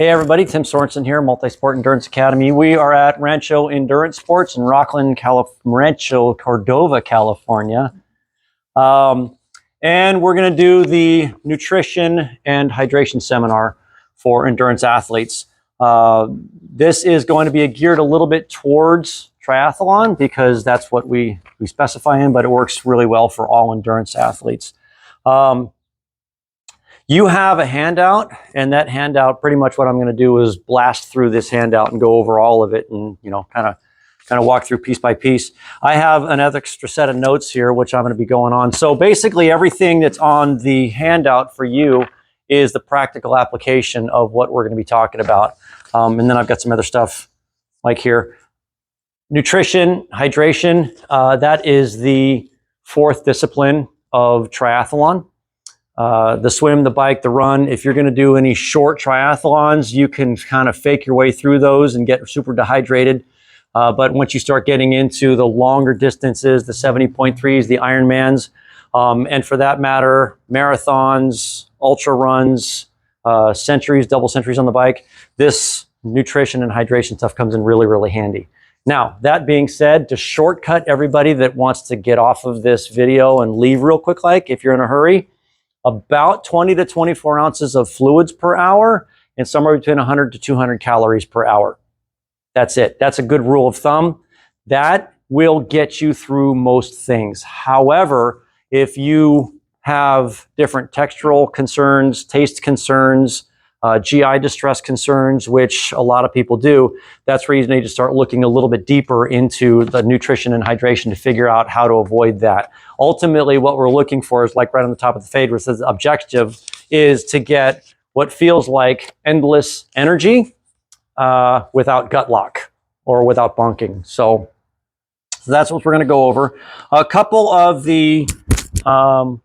Hey everybody, Tim Sorensen here, Multisport Endurance Academy. We are at Rancho Endurance Sports in Rancho Cordova, California. And we're going to do the nutrition and hydration seminar for endurance athletes. This is going to be geared a little bit towards triathlon because that's what we specify in, but it works really well for all endurance athletes. You have a handout, and that handout, pretty much what I'm going to do is blast through this handout and go over all of it and, kind of walk through piece by piece. I have an extra set of notes here, which I'm going to be going on. So basically everything that's on the handout for you is the practical application of what we're going to be talking about. And then I've got some other stuff like here. Nutrition, hydration, that is the fourth discipline of triathlon. The swim, the bike, the run. If you're going to do any short triathlons, you can kind of fake your way through those and get super dehydrated. But once you start getting into the longer distances, the 70.3s, the Ironmans, and for that matter, marathons, ultra runs, centuries, double centuries on the bike, this nutrition and hydration stuff comes in really, really handy. Now, that being said, to shortcut everybody that wants to get off of this video and leave real quick, like if you're in a hurry, about 20 to 24 ounces of fluids per hour and somewhere between 100 to 200 calories per hour. That's it. That's a good rule of thumb. That will get you through most things. However, if you have different textural concerns, taste concerns, GI distress concerns, which a lot of people do, that's where you need to start looking a little bit deeper into the nutrition and hydration to figure out how to avoid that. Ultimately, what we're looking for is like right on the top of the page where it says objective is to get what feels like endless energy without gut lock or without bunking. So that's what we're going to go over. A couple of the, hang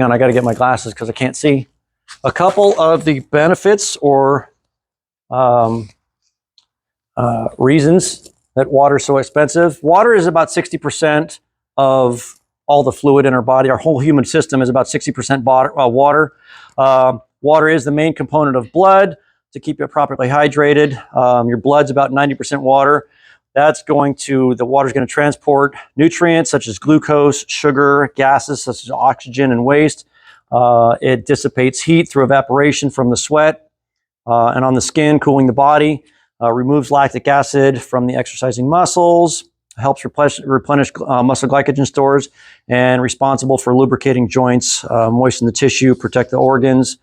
on, I got to get my glasses because I can't see. A couple of the benefits or reasons that water is so expensive. Water is about 60% of all the fluid in our body. Our whole human system is about 60% water. Water is the main component of blood to keep you properly hydrated. Your blood's about 90% water. The water's going to transport nutrients such as glucose, sugar, gases such as oxygen and waste. It dissipates heat through evaporation from the sweat and on the skin, cooling the body, removes lactic acid from the exercising muscles, helps replenish muscle glycogen stores, and responsible for lubricating joints, moisten the tissue, protect the organs.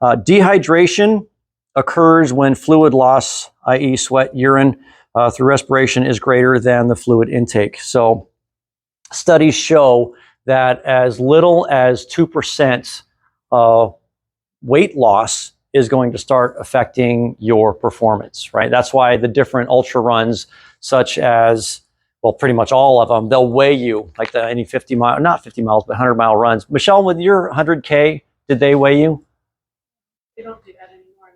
Dehydration occurs when fluid loss, i.e. sweat, urine, through respiration is greater than the fluid intake. So studies show that as little as 2% weight loss is going to start affecting your performance, right? That's why the different ultra runs, such as, well, pretty much all of them, they'll weigh you, like any 50 mile, not 50 miles, but 100-mile runs. Michelle, with your 100K, did they weigh you? They don't do that anymore.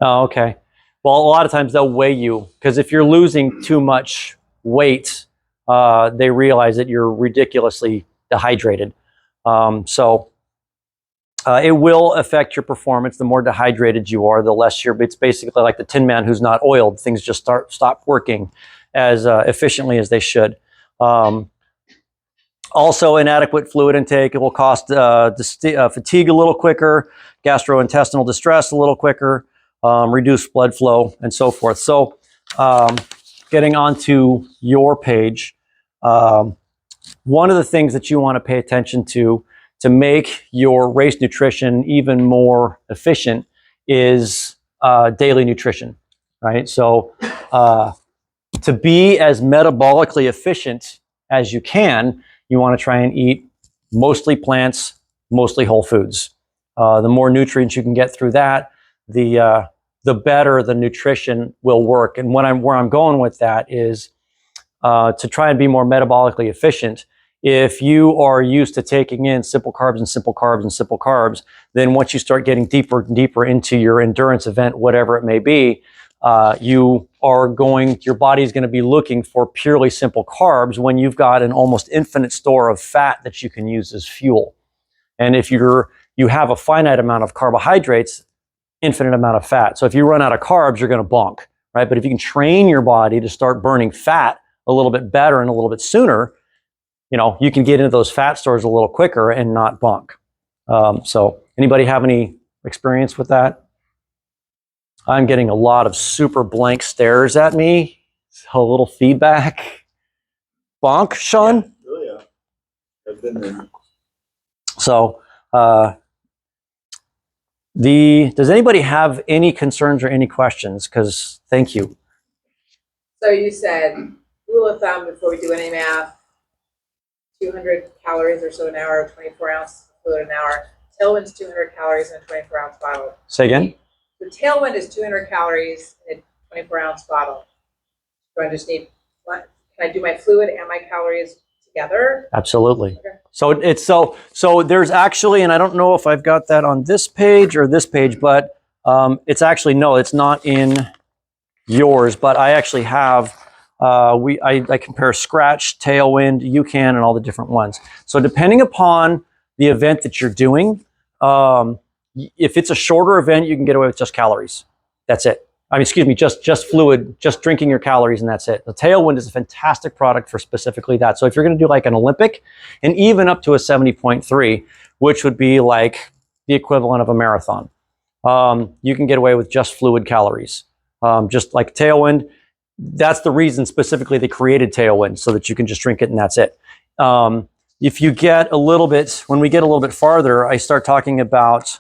Oh, okay. Well, a lot of times they'll weigh you because if you're losing too much weight, they realize that you're ridiculously dehydrated. It will affect your performance. The more dehydrated you are, the less it's basically like the Tin Man who's not oiled. Things just stop working as efficiently as they should. Also, inadequate fluid intake. It will cause fatigue a little quicker, gastrointestinal distress a little quicker, reduced blood flow, and so forth. So getting onto your page, one of the things that you want to pay attention to make your race nutrition even more efficient is daily nutrition, right? So to be as metabolically efficient as you can, you want to try and eat mostly plants, mostly whole foods. The more nutrients you can get through that, the better the nutrition will work. And where I'm going with that is to try and be more metabolically efficient. If you are used to taking in simple carbs and simple carbs and simple carbs, then once you start getting deeper and deeper into your endurance event, whatever it may be, your body is going to be looking for purely simple carbs when you've got an almost infinite store of fat that you can use as fuel. And if you have a finite amount of carbohydrates, infinite amount of fat. So if you run out of carbs, you're going to bonk, right? But if you can train your body to start burning fat a little bit better and a little bit sooner, you can get into those fat stores a little quicker and not bonk. So anybody have any experience with that? I'm getting a lot of super blank stares at me. A little feedback. Bonk, Sean? Oh, yeah. I've been there. So, does anybody have any concerns or any questions? Because thank you. So you said, rule of thumb before we do any math, 200 calories or so an hour, 24 ounces of fluid an hour. Tailwind's 200 calories in a 24-ounce bottle. Say again? The Tailwind is 200 calories in a 24-ounce bottle. Do I just need, can I do my fluid and my calories together? Absolutely. Okay. So so there's actually, and I don't know if I've got that on this page or this page, but it's actually, no, it's not in yours, but I actually have, I compare Scratch, Tailwind, UCAN, and all the different ones. So depending upon the event that you're doing, if it's a shorter event, you can get away with just calories. That's it. I mean, excuse me, just fluid, just drinking your calories, and that's it. The Tailwind is a fantastic product for specifically that. So if you're going to do like an Olympic, and even up to a 70.3, which would be like the equivalent of a marathon, you can get away with just fluid calories. Just like Tailwind, that's the reason specifically they created Tailwind, so that you can just drink it and that's it. If you get a little bit, when we get a little bit farther, I start talking about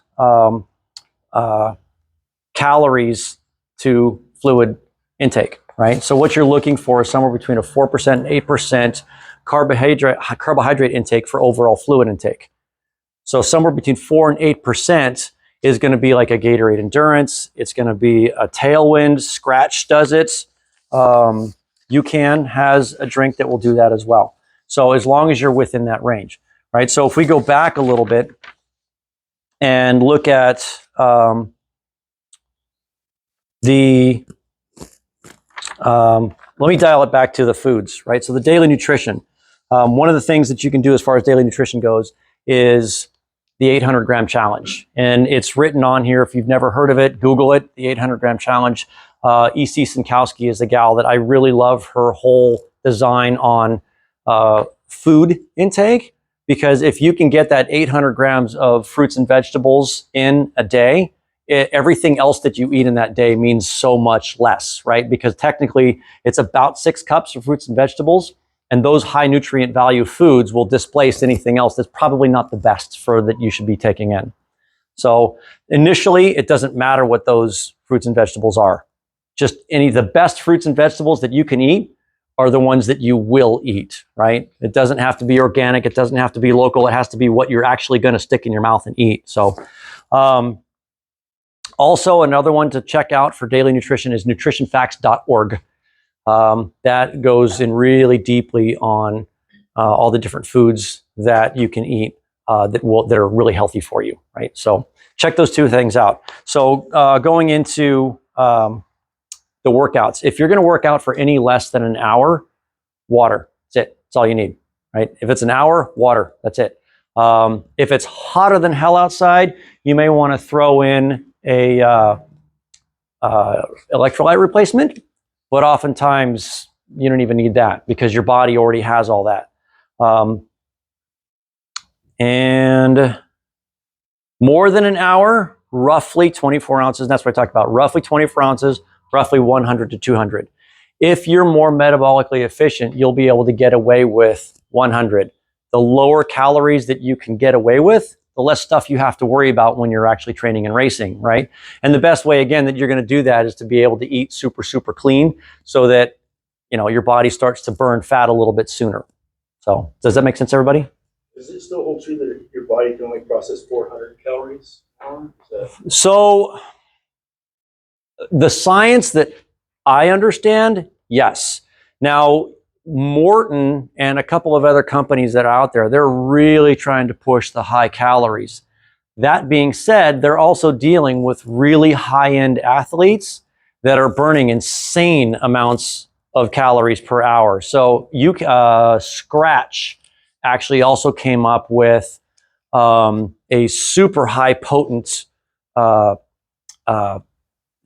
calories to fluid intake, right? So what you're looking for is somewhere between a 4% and 8% carbohydrate intake for overall fluid intake. So somewhere between 4 and 8% is going to be like a Gatorade Endurance. It's going to be a Tailwind. Scratch does it. UCAN has a drink that will do that as well. So as long as you're within that range, right? So if we go back a little bit and look at let me dial it back to the foods, right? So the daily nutrition. One of the things that you can do as far as daily nutrition goes is the 800 gram challenge. And it's written on here. If you've never heard of it, Google it, the 800 gram challenge. E.C. Sinkowski is the gal that I really love her whole design on food intake, because if you can get that 800 grams of fruits and vegetables in a day, everything else that you eat in that day means so much less, right? Because technically it's about 6 cups of fruits and vegetables, and those high nutrient value foods will displace anything else that's probably not the best for that you should be taking in. So initially, it doesn't matter what those fruits and vegetables are. Just the best fruits and vegetables that you can eat are the ones that you will eat, right? It doesn't have to be organic. It doesn't have to be local. It has to be what you're actually going to stick in your mouth and eat. So, also, another one to check out for daily nutrition is nutritionfacts.org. That goes in really deeply on all the different foods that you can eat that are really healthy for you, right? So check those two things out. So going into the workouts, if you're going to work out for any less than an hour, water. That's it. That's all you need, right? If it's an hour, water. That's it. If it's hotter than hell outside, you may want to throw in a electrolyte replacement, but oftentimes you don't even need that because your body already has all that. And more than an hour, roughly 24 ounces. That's what I talked about. Roughly 24 ounces, roughly 100 to 200. If you're more metabolically efficient, you'll be able to get away with 100. The lower calories that you can get away with, the less stuff you have to worry about when you're actually training and racing, right? And the best way, again, that you're going to do that is to be able to eat super, super clean so that, your body starts to burn fat a little bit sooner. So does that make sense, everybody? Does it still hold true that your body can only process 400 calories an hour? So the science that I understand, yes. Now, Morton and a couple of other companies that are out there, they're really trying to push the high calories. That being said, they're also dealing with really high-end athletes that are burning insane amounts of calories per hour. So Scratch actually also came up with a super high potent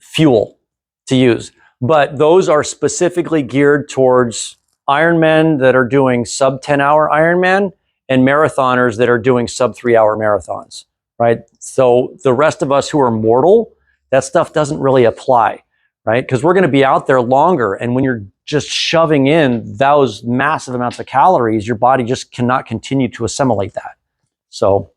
fuel to use. But those are specifically geared towards Ironmen that are doing sub 10-hour Ironman and marathoners that are doing sub 3-hour marathons, right? So the rest of us who are mortal, that stuff doesn't really apply, right? Because we're going to be out there longer. And when you're just shoving in those massive amounts of calories, your body just cannot continue to assimilate that. So,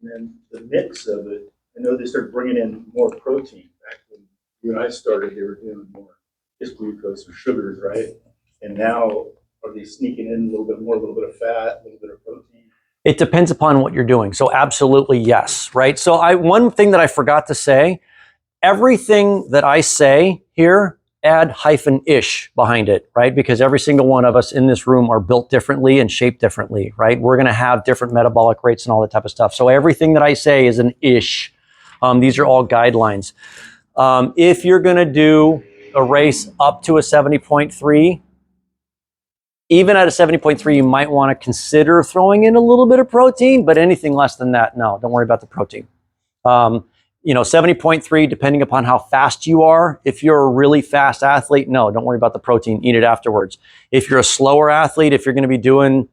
And then the mix of it, I know they started bringing in more protein. Back when you and I started, they were doing more just glucose or sugars, right? And now are they sneaking in a little bit more, a little bit of fat, a little bit of protein? it depends upon what you're doing. So absolutely yes, right? So one thing that I forgot to say, everything that I say here, add hyphen-ish behind it, right? Because every single one of us in this room are built differently and shaped differently, right? We're going to have different metabolic rates and all that type of stuff. So everything that I say is an ish. These are all guidelines. If you're going to do a race up to a 70.3, even at a 70.3, you might want to consider throwing in a little bit of protein, but anything less than that, no, don't worry about the protein. 70.3, depending upon how fast you are. If you're a really fast athlete, no, don't worry about the protein, eat it afterwards. If you're a slower athlete, if you're going to be doing,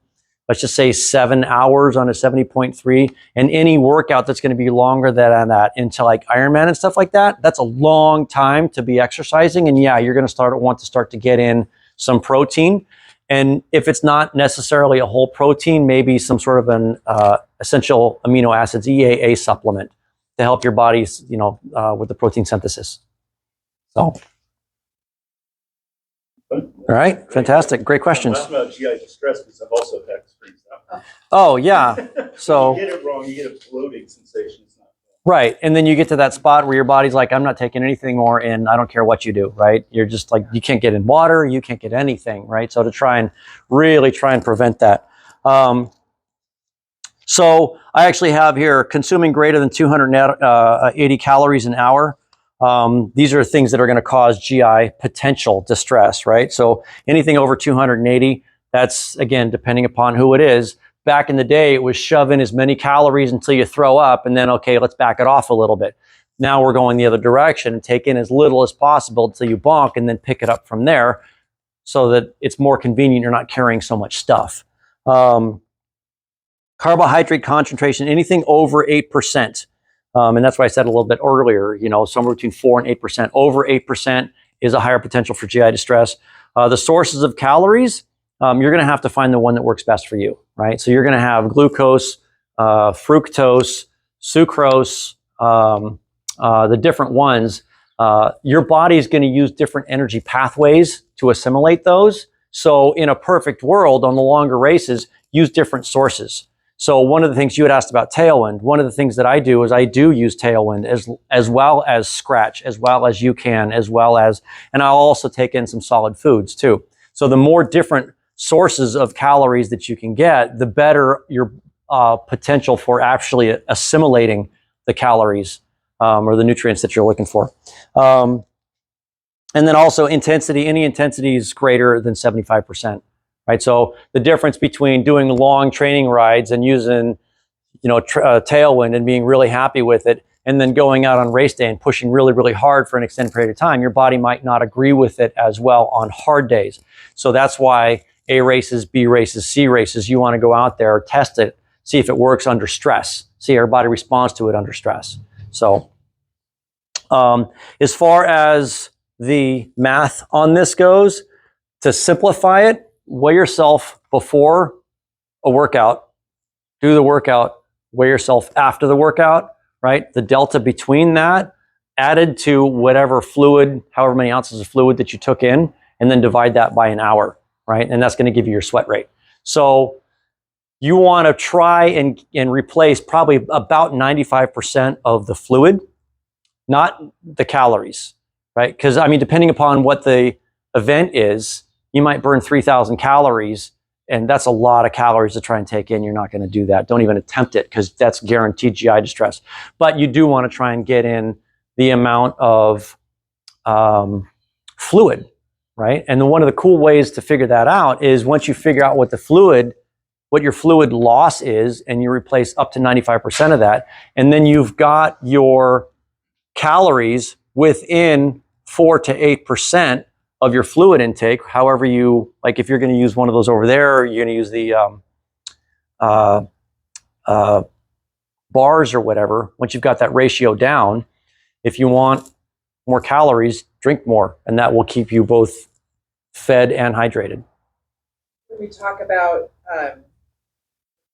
let's just say 7 hours on a 70.3, and any workout that's going to be longer than that into like Ironman and stuff like that, that's a long time to be exercising. And yeah, you're going to want to start to get in some protein. And if it's not necessarily a whole protein, maybe some sort of an essential amino acids, EAA supplement to help your body, with the protein synthesis. So, all right, fantastic, great questions. I'm about GI distress because I've also had experienced that. Oh yeah, so You get it wrong, you get a bloating sensation. It's not right, and then you get to that spot where your body's like, I'm not taking anything more in, I don't care what you do, right? You're just like, you can't get in water, you can't get anything, right? So to really try and prevent that. So I actually have here consuming greater than 280 calories an hour. These are things that are going to cause GI potential distress, right? So anything over 280, that's, again, depending upon who it is. Back in the day, it was shove in as many calories until you throw up, and then, okay, let's back it off a little bit. Now we're going the other direction and take in as little as possible until you bonk and then pick it up from there so that it's more convenient. You're not carrying so much stuff. Carbohydrate concentration, anything over 8%. And that's why I said a little bit earlier, somewhere between 4 and 8%. Over 8% is a higher potential for GI distress. The sources of calories, you're going to have to find the one that works best for you, right? So you're going to have glucose, fructose, sucrose, the different ones. Your body is going to use different energy pathways to assimilate those. So in a perfect world, on the longer races, use different sources. So one of the things you had asked about Tailwind, one of the things that I do is I do use Tailwind as well as Scratch, as well as UCAN, and I'll also take in some solid foods too. So the more different sources of calories that you can get, the better your potential for actually assimilating the calories or the nutrients that you're looking for. And then also intensity, any intensity is greater than 75%. Right, so the difference between doing long training rides and using, Tailwind and being really happy with it, and then going out on race day and pushing really, really hard for an extended period of time, your body might not agree with it as well on hard days. So that's why A races, B races, C races, you want to go out there, test it, see if it works under stress, see how your body responds to it under stress. So as far as the math on this goes, to simplify it, weigh yourself before a workout, do the workout, weigh yourself after the workout, right? The delta between that added to whatever fluid, however many ounces of fluid that you took in, and then divide that by an hour, right? And that's going to give you your sweat rate. So you want to try and replace probably about 95% of the fluid, not the calories, right? Because, depending upon what the event is, you might burn 3,000 calories, and that's a lot of calories to try and take in. You're not going to do that. Don't even attempt it, because that's guaranteed GI distress. But you do want to try and get in the amount of fluid, right? And then one of the cool ways to figure that out is once you figure out what your fluid loss is, and you replace up to 95% of that, and then you've got your calories within 4 to 8% of your fluid intake. However you, like if you're going to use one of those over there, or you're going to use the bars or whatever, once you've got that ratio down, if you want more calories, drink more, and that will keep you both fed and hydrated. When we talk about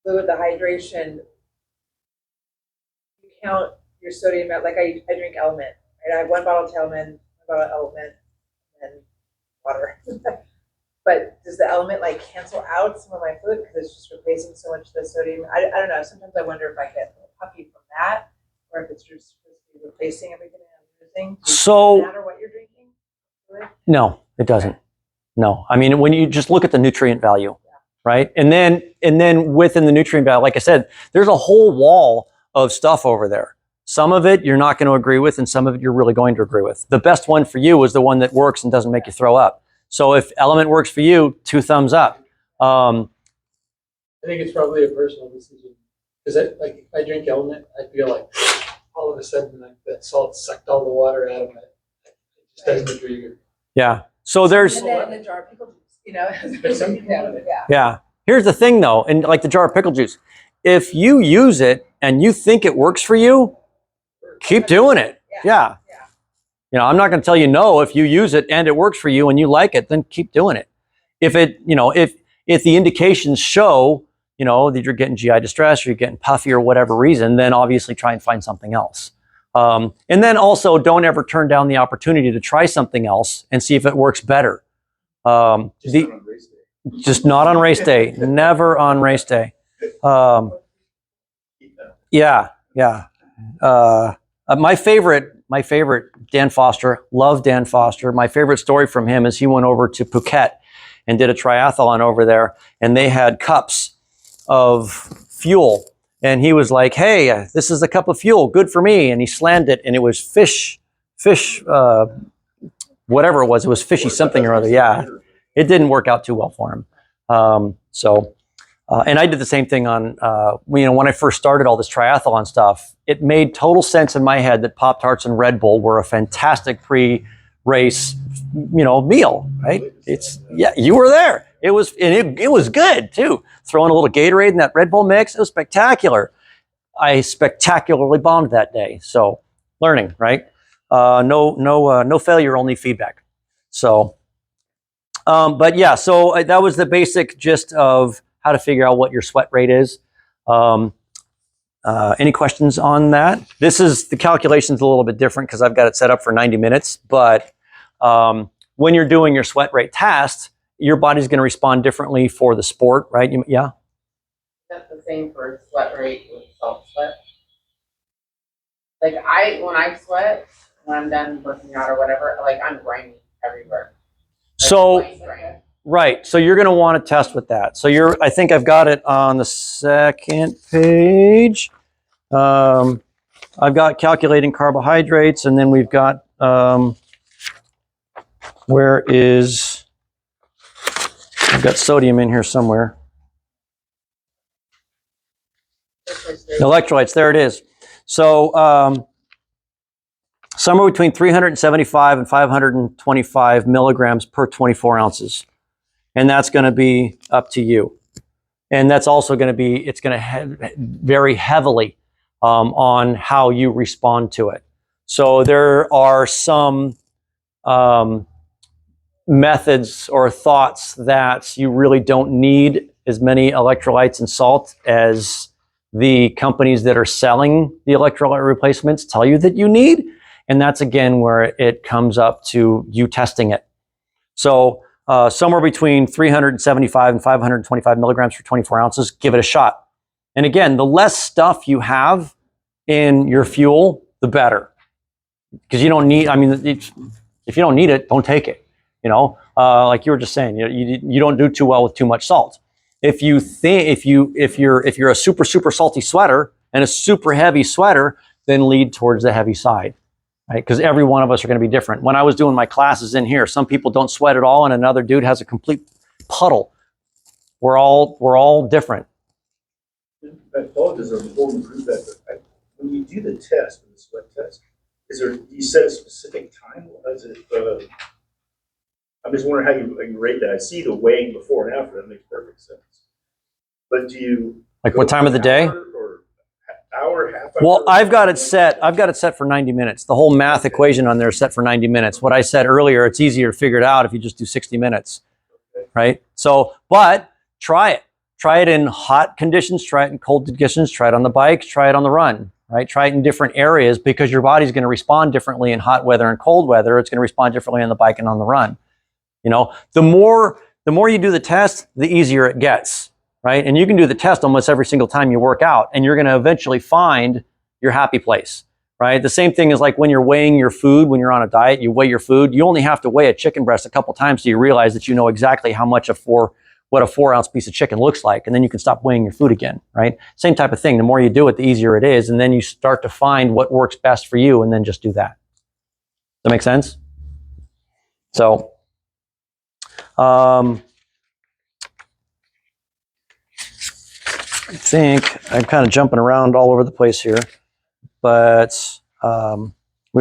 fluid, the hydration, you count your sodium at, like I drink Element, right? I have 1 bottle of Element, 1 bottle of Element, and water. But does the Element like cancel out some of my fluid because it's just replacing so much of the sodium? I don't know. Sometimes I wonder if I get puffy from that, or if it's just supposed to be replacing everything I'm using. So, does it matter what you're drinking? Fluid? no, it doesn't. No, I mean, when you just look at the nutrient value, right? And then within the nutrient value, like I said, there's a whole wall of stuff over there. Some of it you're not going to agree with, and some of it you're really going to agree with. The best one for you is the one that works and doesn't make you throw up. So if Element works for you, 2 thumbs up. I think it's probably a personal decision because if I drink Element, I feel like all of a sudden like that salt sucked all the water out of it. It just doesn't agree with me. Yeah. So there's, And then in the jar of pickle juice, you know? But some- yeah. yeah. Here's the thing though, and like the jar of pickle juice, if you use it and you think it works for you, keep doing it. Yeah. You know, I'm not going to tell you no. If you use it and it works for you and you like it, then keep doing it. If it, you know, if the indications show, you know, that you're getting GI distress or you're getting puffy or whatever reason, then obviously try and find something else. And then also don't ever turn down the opportunity to try something else and see if it works better. Just not on race day. Just not on race day. Never on race day. Yeah. My favorite, Dan Foster, love Dan Foster. My favorite story from him is he went over to Phuket and did a triathlon over there, and they had cups of fuel. And he was like, hey, this is a cup of fuel, good for me. And he slammed it, and it was fish, whatever it was fishy something or other. Yeah, it didn't work out too well for him. And I did the same thing on, when I first started all this triathlon stuff, it made total sense in my head that Pop-Tarts and Red Bull were a fantastic pre-race, meal, right? You were there. It was good too. Throwing a little Gatorade in that Red Bull mix, it was spectacular. I spectacularly bombed that day. So learning, right? No failure, only feedback. So, but yeah, so that was the basic gist of how to figure out what your sweat rate is. Any questions on that? The calculation's a little bit different because I've got it set up for 90 minutes, but when you're doing your sweat rate test, your body's going to respond differently for the sport, right? Yeah? That's the same for sweat rate with salt sweat. Like when I sweat, when I'm done working out or whatever, like I'm grimy everywhere. So, Grimy. right. So you're going to want to test with that. So I think I've got it on the second page. I've got calculating carbohydrates, and then we've got, I've got sodium in here somewhere. Electrolytes, there it is. So somewhere between 375 and 525 milligrams per 24 ounces. And that's going to be up to you. And that's also going to be, it's going to vary heavily on how you respond to it. So there are some methods or thoughts that you really don't need as many electrolytes and salt as the companies that are selling the electrolyte replacements tell you that you need. And that's again where it comes up to you testing it. So somewhere between 375 and 525 milligrams for 24 ounces, give it a shot. And again, the less stuff you have in your fuel, the better. Because you don't need, if you don't need it, don't take it. Like you were just saying, you don't do too well with too much salt. If you're a super salty sweater and a super heavy sweater, then lead towards the heavy side, right? Because every one of us are going to be different. When I was doing my classes in here, some people don't sweat at all, and another dude has a complete puddle. We're all different. I apologize, I'm holding proof that when you do the test, the sweat test, do you set a specific time? Is it, I'm just wondering how you rate that. I see the weighing before and after, that makes perfect sense. But do you? Like what time of the day? Or hour, half hour? Well, I've got it set for 90 minutes. The whole math equation on there is set for 90 minutes. What I said earlier, it's easier to figure it out if you just do 60 minutes, right? So, but try it. Try it in hot conditions, try it in cold conditions, try it on the bike, try it on the run, right? Try it in different areas because your body's going to respond differently in hot weather and cold weather. It's going to respond differently on the bike and on the run. You know, the more you do the test, the easier it gets, right? And you can do the test almost every single time you work out, and you're going to eventually find your happy place, right? The same thing is like when you're weighing your food, when you're on a diet, you weigh your food. You only have to weigh a chicken breast a couple times so you realize that you know exactly how much what a 4-ounce piece of chicken looks like, and then you can stop weighing your food again, right? Same type of thing. The more you do it, the easier it is, and then you start to find what works best for you, and then just do that. Does that make sense? So, I think I'm kind of jumping around all over the place here, but we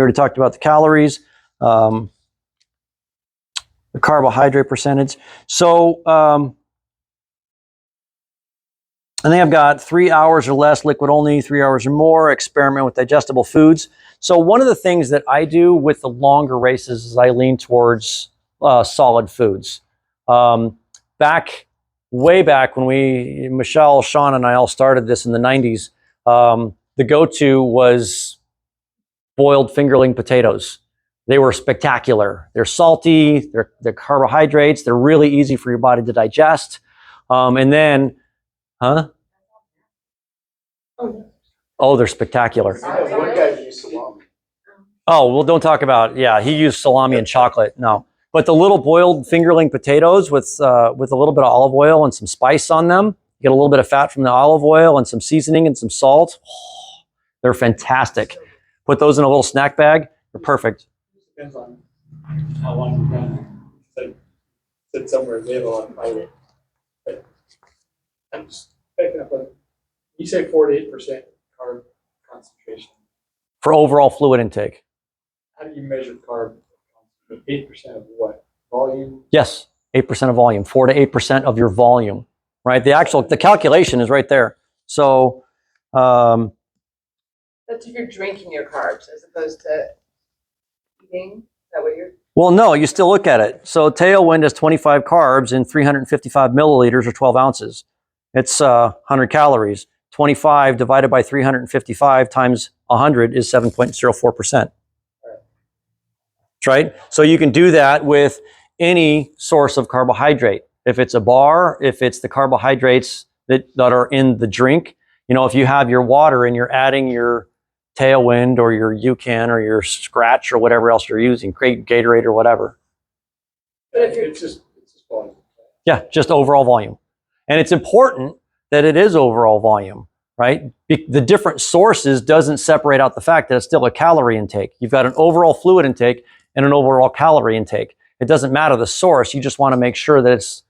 already talked about the calories, the carbohydrate percentage. So I think I've got 3 hours or less, liquid only, 3 hours or more, experiment with digestible foods. So one of the things that I do with the longer races is I lean towards solid foods. Way back when Michelle, Sean, and I all started this in the 90s, the go-to was boiled fingerling potatoes. They were spectacular. They're salty, they're carbohydrates, they're really easy for your body to digest. And then, huh? Oh, they're spectacular. One guy used salami. Oh, well, don't talk about, yeah, he used salami and chocolate. No. But the little boiled fingerling potatoes with a little bit of olive oil and some spice on them, you get a little bit of fat from the olive oil and some seasoning and some salt. Oh, they're fantastic. Put those in a little snack bag. They're perfect. Depends on how long you've done it. Like, sit somewhere they have a lot of fiber. But I'm just picking up on, you say 4 to 8% carb concentration. For overall fluid intake. How do you measure carb? 8% of what? Volume? Yes, 8% of volume, 4 to 8% of your volume, right? The calculation is right there. So, That's if you're drinking your carbs as opposed to eating. Is that what you're? well, no, you still look at it. So Tailwind has 25 carbs in 355 milliliters or 12 ounces. It's 100 calories. 25 divided by 355 times 100 is 7.04%. Right? So you can do that with any source of carbohydrate. If it's a bar, if it's the carbohydrates that are in the drink, you know, if you have your water and you're adding your Tailwind or your UCAN or your Scratch or whatever else you're using, Gatorade or whatever. But if it's just volume. Yeah, just overall volume. And it's important that it is overall volume, right? The different sources doesn't separate out the fact that it's still a calorie intake. You've got an overall fluid intake and an overall calorie intake. It doesn't matter the source. You just want to make sure that it's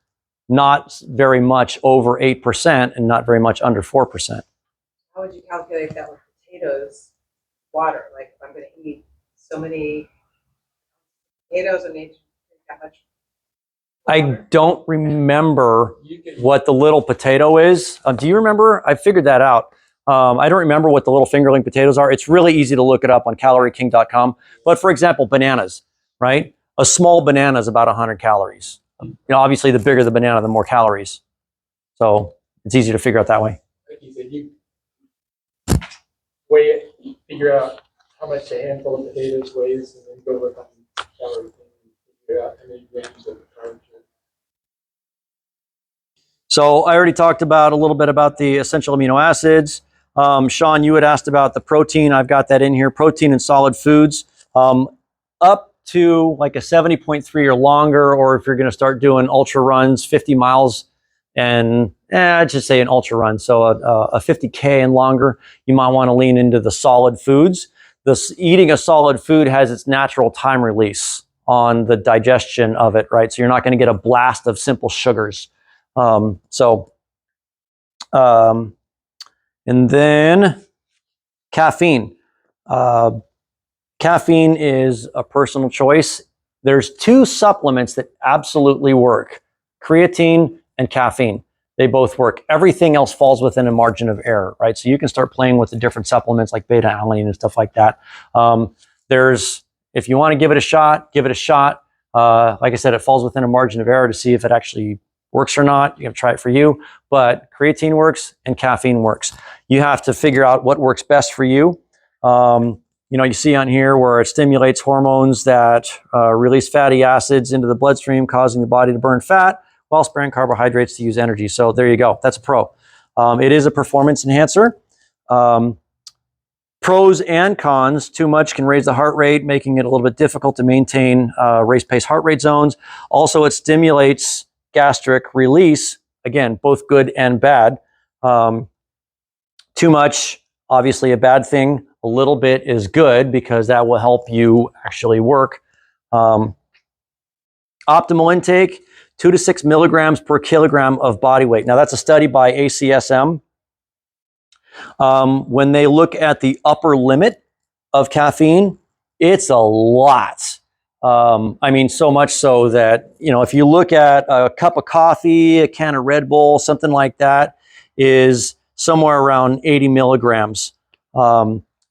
not very much over 8% and not very much under 4%. How would you calculate that with potatoes, water? Like if I'm going to eat so many potatoes, I need to drink that much. I don't remember what the little potato is. Do you remember? I figured that out. I don't remember what the little fingerling potatoes are. It's really easy to look it up on calorieking.com. But for example, bananas, right? A small banana is about 100 calories. You know, obviously the bigger the banana, the more calories. So it's easy to figure out that way. Like you said, you weigh it, figure out how much a handful of potatoes weighs, and then go look on the calorie thing and figure out how many grams of carbs. So I already talked about a little bit about the essential amino acids. Sean, you had asked about the protein. I've got that in here. Protein in solid foods, up to like a 70.3 or longer, or if you're going to start doing ultra runs, 50 miles, and I'd just say an ultra run. So a 50K and longer, you might want to lean into the solid foods. Eating a solid food has its natural time release on the digestion of it, right? So you're not going to get a blast of simple sugars. And then caffeine. caffeine is a personal choice. There's two supplements that absolutely work: creatine and caffeine. They both work. Everything else falls within a margin of error, right? So you can start playing with the different supplements like beta alanine and stuff like that. If you want to give it a shot, give it a shot. Like I said, it falls within a margin of error to see if it actually works or not. You have to try it for you, but creatine works and caffeine works. You have to figure out what works best for you. You see on here where it stimulates hormones that release fatty acids into the bloodstream, causing the body to burn fat while sparing carbohydrates to use energy. So there you go. That's a pro. It is a performance enhancer. Pros and cons: too much can raise the heart rate, making it a little bit difficult to maintain race pace heart rate zones. Also, it stimulates gastric release. Again, both good and bad. Too much, obviously a bad thing. A little bit is good because that will help you actually work. Optimal intake: 2 to 6 milligrams per kilogram of body weight. Now, that's a study by ACSM. When they look at the upper limit of caffeine, it's a lot. So much so that, if you look at a cup of coffee, a can of Red Bull, something like that, is somewhere around 80 milligrams.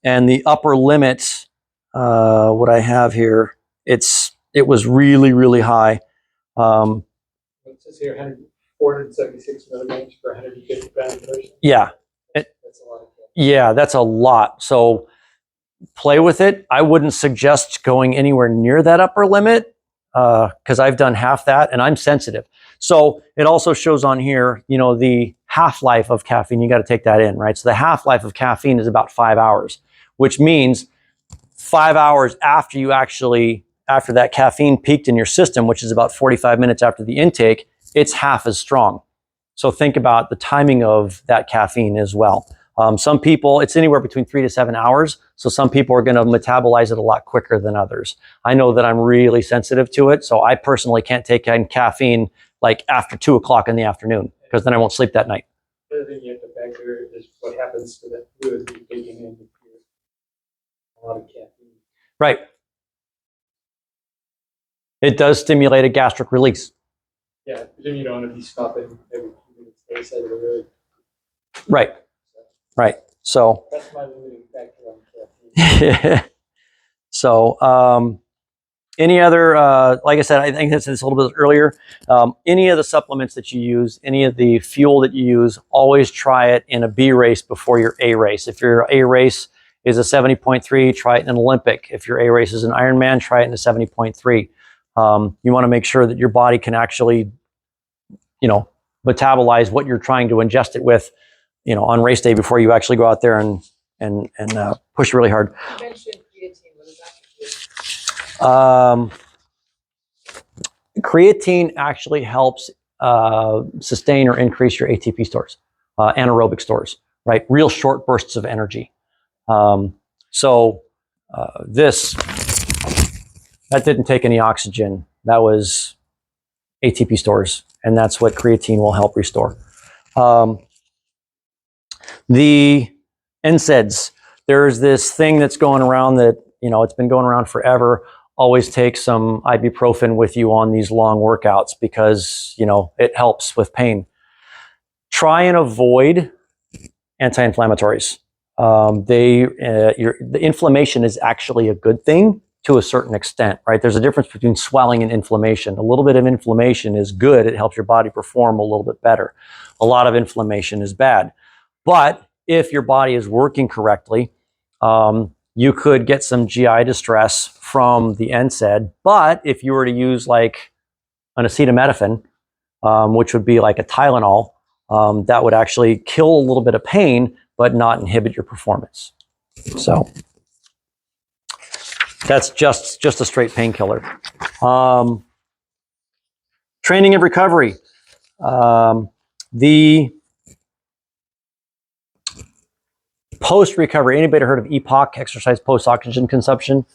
And the upper limit, what I have here, it was really, really high. It says here 476 milligrams per 150 pound person. Yeah. That's a lot of caffeine. Yeah, that's a lot. So play with it. I wouldn't suggest going anywhere near that upper limit because I've done half that and I'm sensitive. So it also shows on here, the half-life of caffeine. You got to take that in, right? So the half-life of caffeine is about 5 hours, which means 5 hours after that caffeine peaked in your system, which is about 45 minutes after the intake, it's half as strong. So think about the timing of that caffeine as well. Some people, it's anywhere between 3 to 7 hours. So some people are going to metabolize it a lot quicker than others. I know that I'm really sensitive to it. So I personally can't take in caffeine like after 2 o'clock in the afternoon because then I won't sleep that night. The other thing you have to factor is what happens to that fluid you're taking in with a lot of caffeine. Right. It does stimulate a gastric release. Yeah, but then you don't want to be stopping every few minutes to the side of the road. Right. Right. So, That's my limiting factor on caffeine. so any other, like I said, I think this is a little bit earlier, any of the supplements that you use, any of the fuel that you use, always try it in a B race before your A race. If your A race is a 70.3, try it in an Olympic. If your A race is an Ironman, try it in a 70.3. You want to make sure that your body can actually, metabolize what you're trying to ingest it with, on race day before you actually go out there and push really hard. You mentioned creatine. What does that do? Creatine actually helps sustain or increase your ATP stores, anaerobic stores, right? Real short bursts of energy. That didn't take any oxygen. That was ATP stores, and that's what creatine will help restore. The NSAIDs, there's this thing that's going around that, it's been going around forever. Always take some ibuprofen with you on these long workouts because, it helps with pain. Try and avoid anti-inflammatories. The inflammation is actually a good thing to a certain extent, right? There's a difference between swelling and inflammation. A little bit of inflammation is good. It helps your body perform a little bit better. A lot of inflammation is bad. But if your body is working correctly, you could get some GI distress from the NSAID. But if you were to use like an acetaminophen, which would be like a Tylenol, that would actually kill a little bit of pain, but not inhibit your performance. So that's just a straight painkiller. Training and recovery. The post-recovery, anybody heard of EPOC, exercise post-oxygen consumption?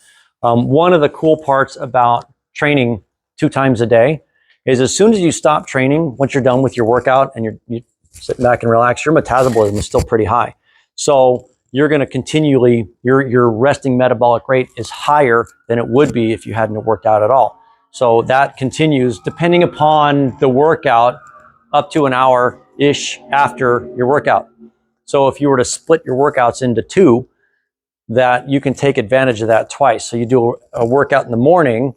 One of the cool parts about training 2 times a day is as soon as you stop training, once you're done with your workout and you sit back and relax, your metabolism is still pretty high. So you're going to continually, your resting metabolic rate is higher than it would be if you hadn't worked out at all. So that continues depending upon the workout up to an hour-ish after your workout. So if you were to split your workouts into two, that you can take advantage of that twice. So you do a workout in the morning,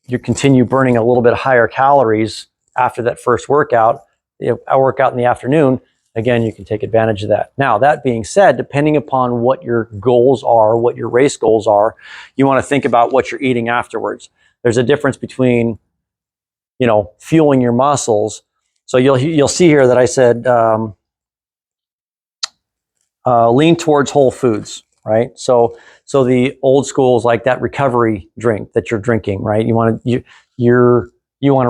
you continue burning a little bit higher calories after that first workout. A workout in the afternoon, again, you can take advantage of that. Now, that being said, depending upon what your goals are, what your race goals are, you want to think about what you're eating afterwards. There's a difference between, fueling your muscles. So you'll see here that I said lean towards whole foods, right? So the old school is like that recovery drink that you're drinking, right? You want to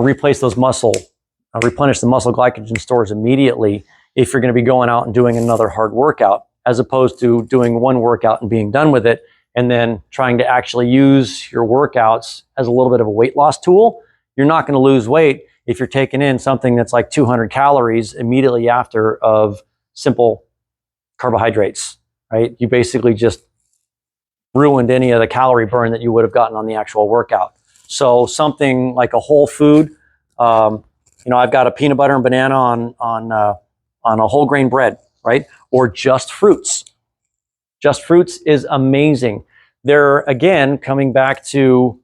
replace those replenish the muscle glycogen stores immediately if you're going to be going out and doing another hard workout, as opposed to doing one workout and being done with it, and then trying to actually use your workouts as a little bit of a weight loss tool. You're not going to lose weight if you're taking in something that's like 200 calories immediately after of simple carbohydrates, right? You basically just ruined any of the calorie burn that you would have gotten on the actual workout. So something like a whole food, I've got a peanut butter and banana on a whole grain bread, right? Or just fruits. Just fruits is amazing. They're, again, coming back to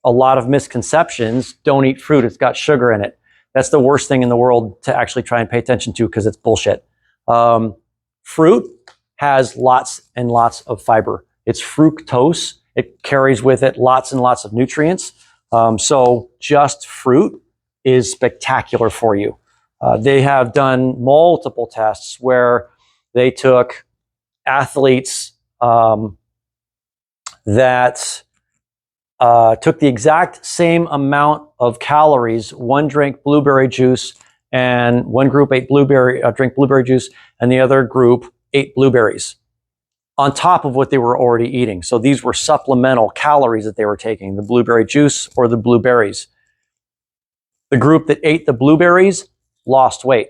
a lot of misconceptions. Don't eat fruit. It's got sugar in it. That's the worst thing in the world to actually try and pay attention to because it's bullshit. Fruit has lots and lots of fiber. It's fructose. It carries with it lots and lots of nutrients. So just fruit is spectacular for you. They have done multiple tests where they took athletes that took the exact same amount of calories. One drank blueberry juice, and one group ate drank blueberry juice, and the other group ate blueberries on top of what they were already eating. So these were supplemental calories that they were taking, the blueberry juice or the blueberries. The group that ate the blueberries lost weight.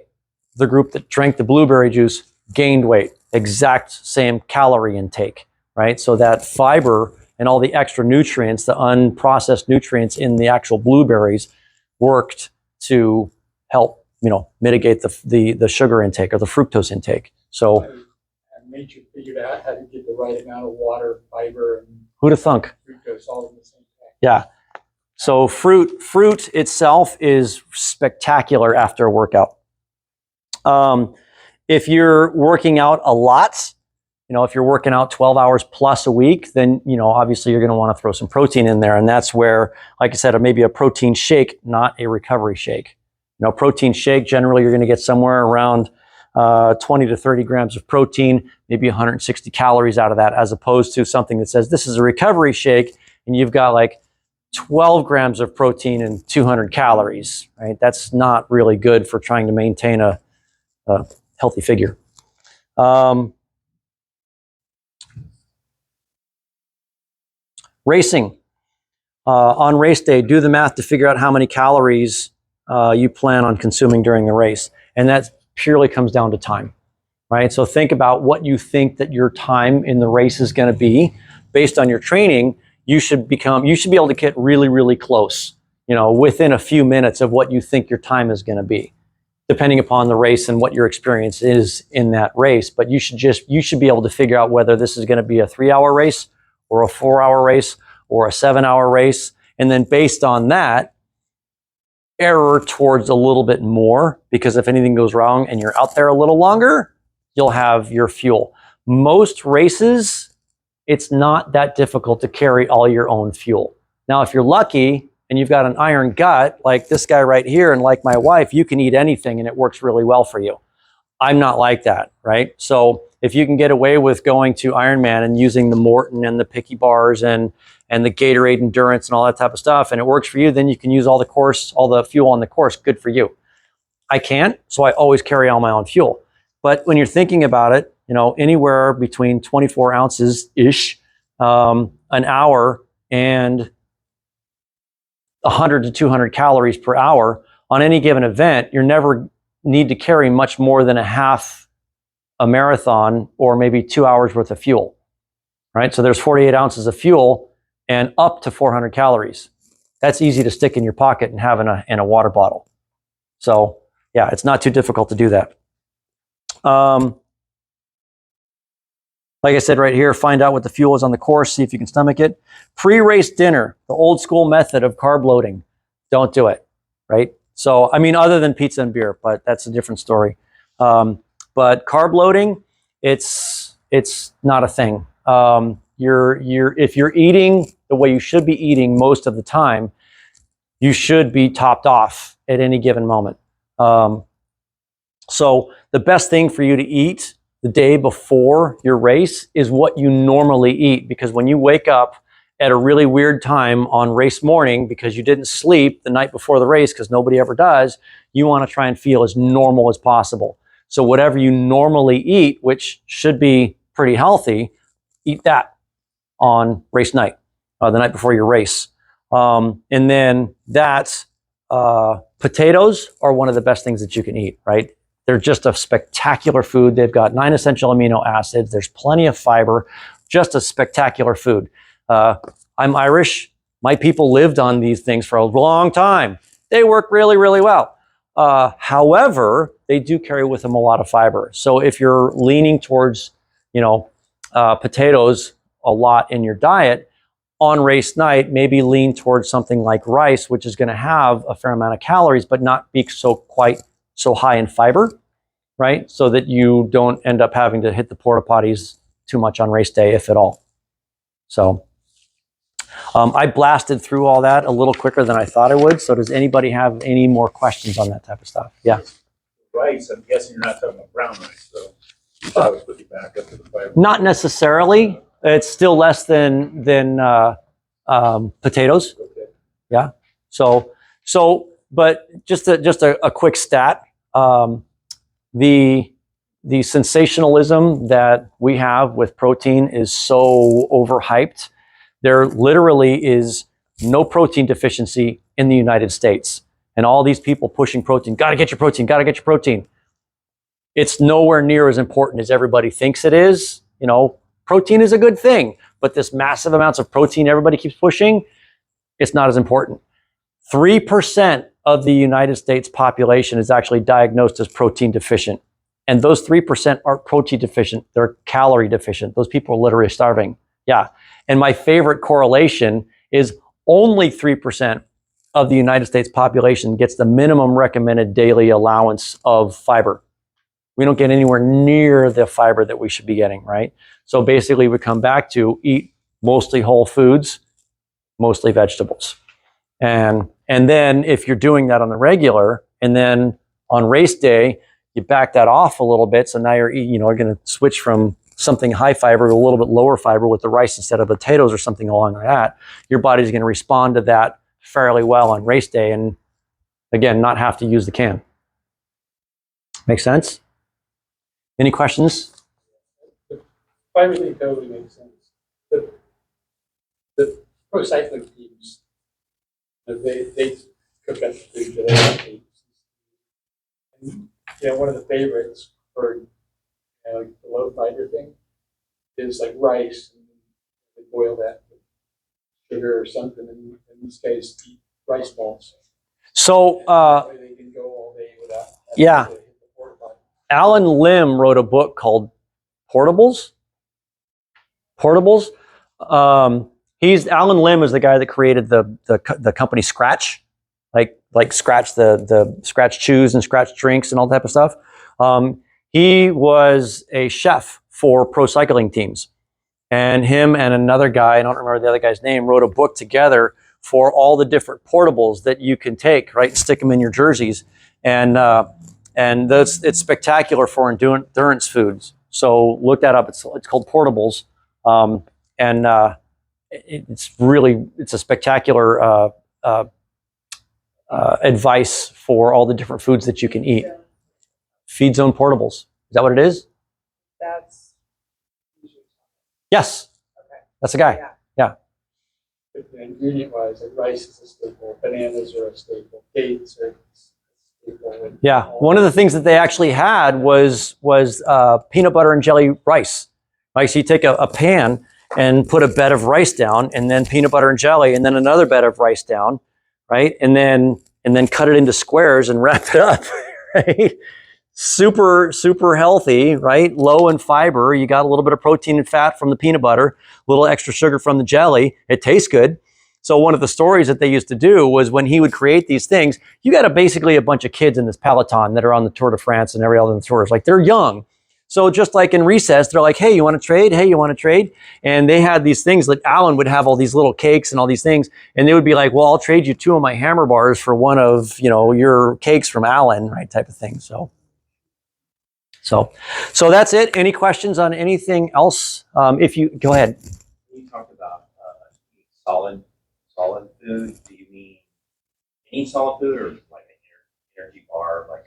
The group that drank the blueberry juice gained weight. Exact same calorie intake, right? So that fiber and all the extra nutrients, the unprocessed nutrients in the actual blueberries worked to help, mitigate the sugar intake or the fructose intake. So And nature figured out how to get the right amount of water, fiber, and who'd have thunk? fructose all in the same pack. Yeah. So fruit itself is spectacular after a workout. If you're working out a lot, if you're working out 12 hours plus a week, then, obviously you're going to want to throw some protein in there. And that's where, like I said, maybe a protein shake, not a recovery shake. Protein shake, generally you're going to get somewhere around 20 to 30 grams of protein, maybe 160 calories out of that, as opposed to something that says this is a recovery shake and you've got like 12 grams of protein and 200 calories, right? That's not really good for trying to maintain a healthy figure. Racing. On race day, do the math to figure out how many calories you plan on consuming during the race. And that purely comes down to time, right? So think about what you think that your time in the race is going to be. Based on your training, you should be able to get really, really close, within a few minutes of what you think your time is going to be, depending upon the race and what your experience is in that race. But you should be able to figure out whether this is going to be a 3-hour race or a 4-hour race or a 7-hour race. And then based on that, error towards a little bit more, because if anything goes wrong and you're out there a little longer, you'll have your fuel. Most races, it's not that difficult to carry all your own fuel. Now, if you're lucky and you've got an iron gut, like this guy right here, and like my wife, you can eat anything and it works really well for you. I'm not like that, right? So if you can get away with going to Ironman and using the Morton and the Picky bars and the Gatorade Endurance and all that type of stuff, and it works for you, then you can use all the fuel on the course. Good for you. I can't, so I always carry all my own fuel. But when you're thinking about it, anywhere between 24 ounces-ish, an hour, and 100 to 200 calories per hour on any given event, you never need to carry much more than a half a marathon or maybe 2 hours worth of fuel, right? So there's 48 ounces of fuel and up to 400 calories. That's easy to stick in your pocket and have in a water bottle. So yeah, it's not too difficult to do that. Like I said right here, find out what the fuel is on the course, see if you can stomach it. Pre-race dinner, the old school method of carb loading. Don't do it, right? So, I mean, other than pizza and beer, but that's a different story. But carb loading, it's not a thing. If you're eating the way you should be eating most of the time, you should be topped off at any given moment. So the best thing for you to eat the day before your race is what you normally eat, because when you wake up at a really weird time on race morning because you didn't sleep the night before the race, because nobody ever does, you want to try and feel as normal as possible. So whatever you normally eat, which should be pretty healthy, eat that on race night, the night before your race. And then potatoes are one of the best things that you can eat, right? They're just a spectacular food. They've got 9 essential amino acids. There's plenty of fiber, just a spectacular food. I'm Irish. My people lived on these things for a long time. They work really, really well. However, they do carry with them a lot of fiber. So if you're leaning towards, potatoes a lot in your diet, on race night, maybe lean towards something like rice, which is going to have a fair amount of calories, but not be quite so high in fiber, right? So that you don't end up having to hit the porta potties too much on race day, if at all. So I blasted through all that a little quicker than I thought I would. So does anybody have any more questions on that type of stuff? Yeah. Rice, I'm guessing you're not talking about brown rice, so you thought I was putting back up to the fiber. Not necessarily. It's still less than potatoes. Okay. Yeah. So, but just a quick stat. The sensationalism that we have with protein is so overhyped. There literally is no protein deficiency in the United States. And all these people pushing protein, gotta get your protein, gotta get your protein. It's nowhere near as important as everybody thinks it is. Protein is a good thing, but this massive amounts of protein everybody keeps pushing, it's not as important. 3% of the United States population is actually diagnosed as protein deficient. And those 3% aren't protein deficient, they're calorie deficient. Those people are literally starving. Yeah. And my favorite correlation is only 3% of the United States population gets the minimum recommended daily allowance of fiber. We don't get anywhere near the fiber that we should be getting, right? So basically we come back to eat mostly whole foods, mostly vegetables. And then if you're doing that on the regular, and then on race day, you back that off a little bit. So now you're going to switch from something high fiber to a little bit lower fiber with the rice instead of potatoes or something along that. Your body's going to respond to that fairly well on race day, and again, not have to use the can. Make sense? Any questions? Fiber thing totally makes sense. The pro cycling teams, they cook up food for their teams. And one of the favorites for like the low fiber thing is like rice, and they boil that with sugar or something. And in this case, eat rice balls. So They can go all day without. Yeah. having to hit the porta potty. Alan Lim wrote a book called Portables. Alan Lim is the guy that created the company Scratch, like Scratch, the Scratch chews and Scratch drinks and all that type of stuff. He was a chef for pro cycling teams, and him and another guy, I don't remember the other guy's name, wrote a book together for all the different portables that you can take, right, and stick them in your jerseys. And it's spectacular for endurance foods. So look that up. It's called Portables. It's a spectacular advice for all the different foods that you can eat. Feed Zone Portables. Is that what it is? That's, Yes. okay. That's the guy. Yeah. But ingredient wise, like rice is a staple, bananas are a staple, dates are a Yeah, one of the things that they actually had was peanut butter and jelly rice. Like, so you take a pan and put a bed of rice down, and then peanut butter and jelly, and then another bed of rice down, right? And then cut it into squares and wrap it up, right? Super healthy, right? Low in fiber. You got a little bit of protein and fat from the peanut butter, a little extra sugar from the jelly. It tastes good. So one of the stories that they used to do was when he would create these things, you got basically a bunch of kids in this peloton that are on the Tour de France and every other tours. Like, they're young. So just like in recess, they're like, hey, you want to trade? Hey, you want to trade? And they had these things, like Alan would have all these little cakes and all these things. And they would be like, well, I'll trade you 2 of my hammer bars for one of, your cakes from Alan, right? Type of thing. So that's it. Any questions on anything else? If you go ahead. You talked about solid food. Do you mean any solid food, or like an energy bar, like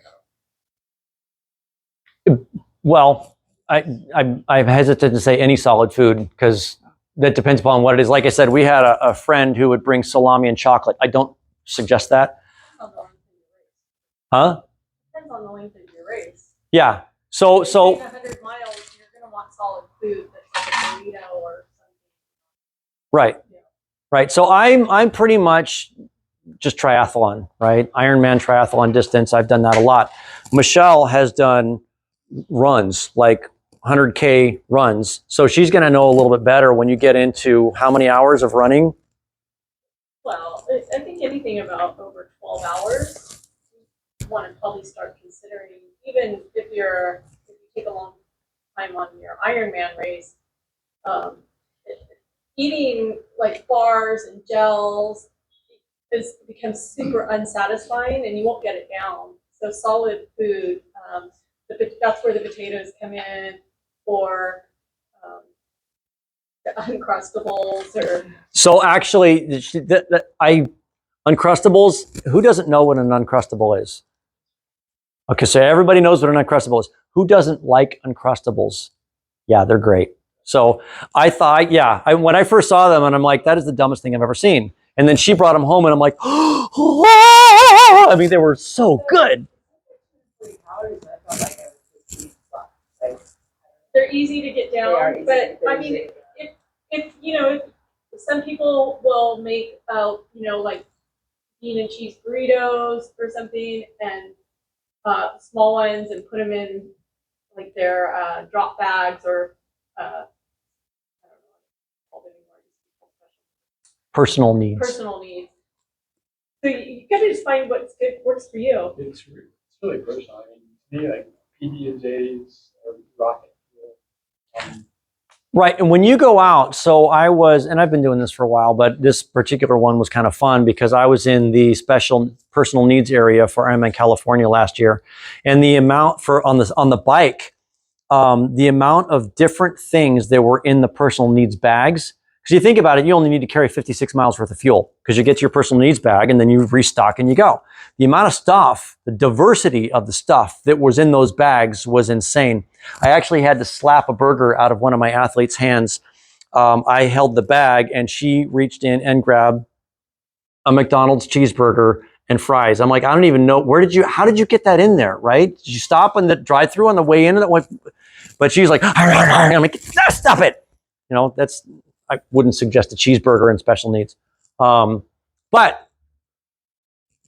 Well, I'm hesitant to say any solid food because that depends upon what it is. Like I said, we had a friend who would bring salami and chocolate. I don't suggest that. Huh? Depends on the length of your race. Yeah. So 100 miles, you're gonna want solid food that's like a burrito or something. right. Right. So I'm pretty much just triathlon, right? Ironman triathlon distance. I've done that a lot. Michelle has done runs, like 100K runs. So she's going to know a little bit better when you get into how many hours of running. Well, I think anything about over 12 hours, you want to probably start considering, even if you take a long time on your Ironman race, eating like bars and gels becomes super unsatisfying and you won't get it down. So solid food, that's where the potatoes come in, or the Uncrustables, or So actually, Uncrustables, who doesn't know what an Uncrustable is? Okay, so everybody knows what an Uncrustable is. Who doesn't like Uncrustables? Yeah, they're great. So I thought, when I first saw them, and I'm like, that is the dumbest thing I've ever seen. And then she brought them home, and I'm like, I mean, they were so good. they're easy to get They are down. easy But to I mean, if some people will make like bean and cheese burritos or something, and small ones, and put them in like their drop bags, or I don't know what it's called anymore. Personal needs. Personal needs. So you gotta just find what's good, works for you. It's really personal. I mean, to me, like PB&J's or rocket fuel. Right. And when you go out, and I've been doing this for a while, but this particular one was kind of fun because I was in the special personal needs area for Ironman California last year. And the amount on the bike, the amount of different things that were in the personal needs bags. Because you think about it, you only need to carry 56 miles worth of fuel because you get to your personal needs bag and then you restock and you go. The amount of stuff, the diversity of the stuff that was in those bags was insane. I actually had to slap a burger out of one of my athletes' hands. I held the bag and she reached in and grabbed a McDonald's cheeseburger and fries. I'm like, I don't even know, how did you get that in there, right? Did you stop in the drive-thru on the way in? But she's like, I'm like, stop it. I wouldn't suggest a cheeseburger in special needs. But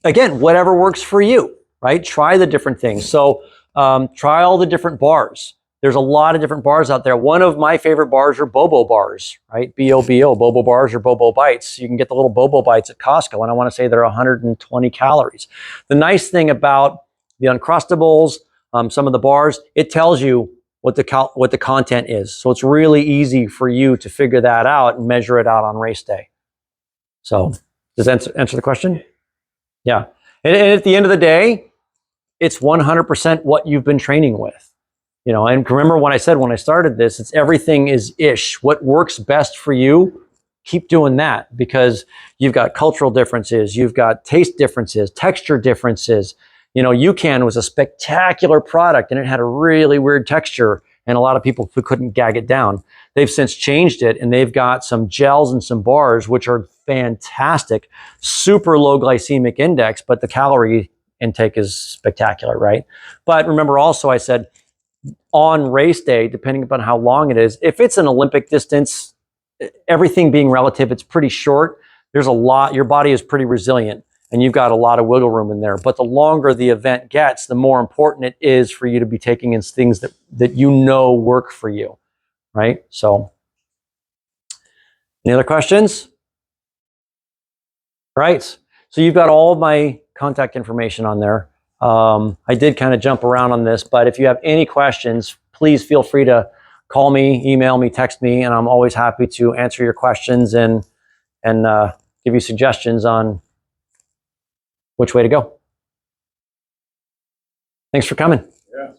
again, whatever works for you, right? Try the different things. So try all the different bars. There's a lot of different bars out there. One of my favorite bars are Bobo bars, right? B-O-B-O, Bobo bars or Bobo Bites. You can get the little Bobo Bites at Costco, and I want to say they're 120 calories. The nice thing about the Uncrustables, some of the bars, it tells you what the content is. So it's really easy for you to figure that out and measure it out on race day. So does that answer the question? Yeah. And at the end of the day, it's 100% what you've been training with. And remember when I said when I started this, it's everything is ish. What works best for you, keep doing that, because you've got cultural differences, you've got taste differences, texture differences. UCAN was a spectacular product and it had a really weird texture and a lot of people who couldn't gag it down. They've since changed it and they've got some gels and some bars which are fantastic, super low glycemic index, but the calorie intake is spectacular, right? But remember also I said on race day, depending upon how long it is, if it's an Olympic distance, everything being relative, it's pretty short. There's a lot, your body is pretty resilient and you've got a lot of wiggle room in there. But the longer the event gets, the more important it is for you to be taking in things that you know work for you, right? So, any other questions? Right. So you've got all of my contact information on there. I did kind of jump around on this, but if you have any questions, please feel free to call me, email me, text me, and I'm always happy to answer your questions and give you suggestions on which way to go. Thanks for coming. Yeah.